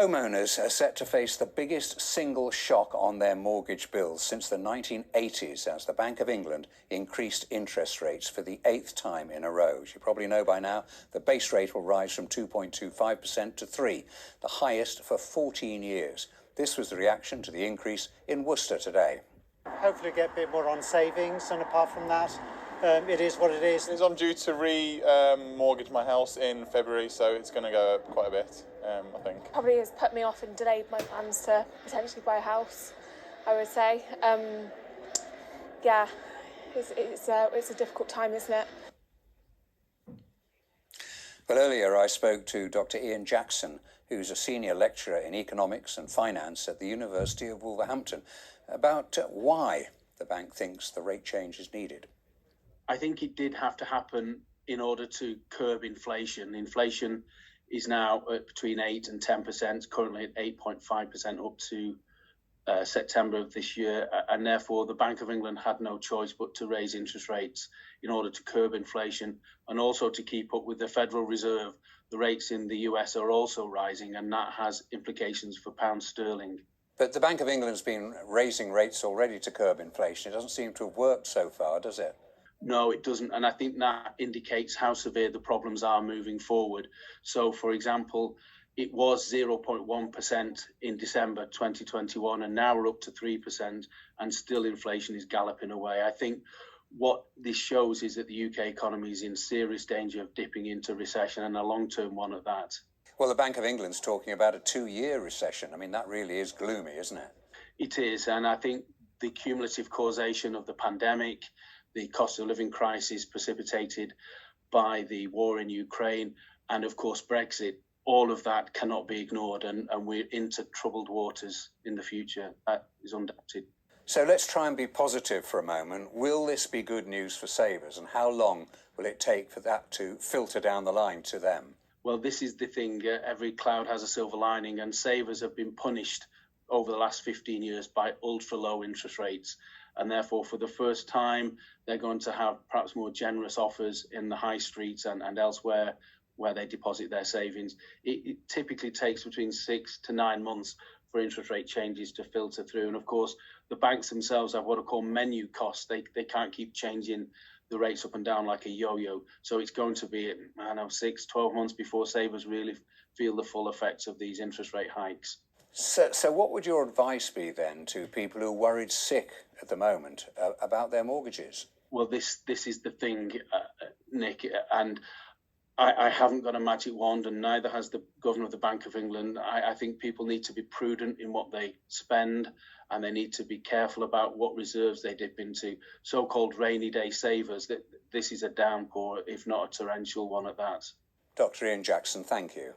Homeowners are set to face the biggest single shock on their mortgage bills since the 1980s as the Bank of England increased interest rates for the 8th time in a row. As you probably know by now, the base rate will rise from 2.25% to 3%, the highest for 14 years. This was the reaction to the increase in Worcester today. Hopefully get a bit more on savings, and apart from that, it is what it is. I'm due to re-mortgage my house in February, so it's going to go up quite a bit, I think. Probably has put me off and delayed my plans to potentially buy a house, I would say. Yeah, it's a difficult time, isn't it? Well, earlier I spoke to Dr. Ian Jackson, who's a senior lecturer in economics and finance at the University of Wolverhampton, about why the bank thinks the rate change is needed. I think it did have to happen in order to curb inflation. Inflation is now at between 8 and 10%, currently at 8.5% up to September of this year, and therefore the Bank of England had no choice but to raise interest rates in order to curb inflation and also to keep up with the Federal Reserve. The rates in the US are also rising, and that has implications for pound sterling. But the Bank of England's been raising rates already to curb inflation. It doesn't seem to have worked so far, does it? No, it doesn't. And I think that indicates how severe the problems are moving forward. So, for example, it was 0.1% in December 2021, and now we're up to 3%, and still inflation is galloping away. I think what this shows is that the UK economy is in serious danger of dipping into recession, and a long-term one at that. Well, the Bank of England's talking about a 2-year recession. I mean, that really is gloomy, isn't it? It is, and I think the cumulative causation of the pandemic, the cost of living crisis precipitated by the war in Ukraine, and of course Brexit, all of that cannot be ignored, and we're into troubled waters in the future. That is undoubted. So let's try and be positive for a moment. Will this be good news for savers, and how long will it take for that to filter down the line to them? Well, this is the thing. Every cloud has a silver lining, and savers have been punished over the last 15 years by ultra low interest rates. And therefore, for the first time, they're going to have perhaps more generous offers in the high streets and elsewhere where they deposit their savings. It typically takes between 6 to 9 months for interest rate changes to filter through. And of course, the banks themselves have what are called menu costs. They can't keep changing the rates up and down like a yo-yo. So it's going to be, 6, 12 months before savers really feel the full effects of these interest rate hikes. So what would your advice be then to people who are worried sick at the moment about their mortgages? Well, this is the thing, Nick, and I haven't got a magic wand, and neither has the Governor of the Bank of England. I think people need to be prudent in what they spend, and they need to be careful about what reserves they dip into. So-called rainy day savers, that this is a downpour, if not a torrential one at that. Dr. Ian Jackson, thank you.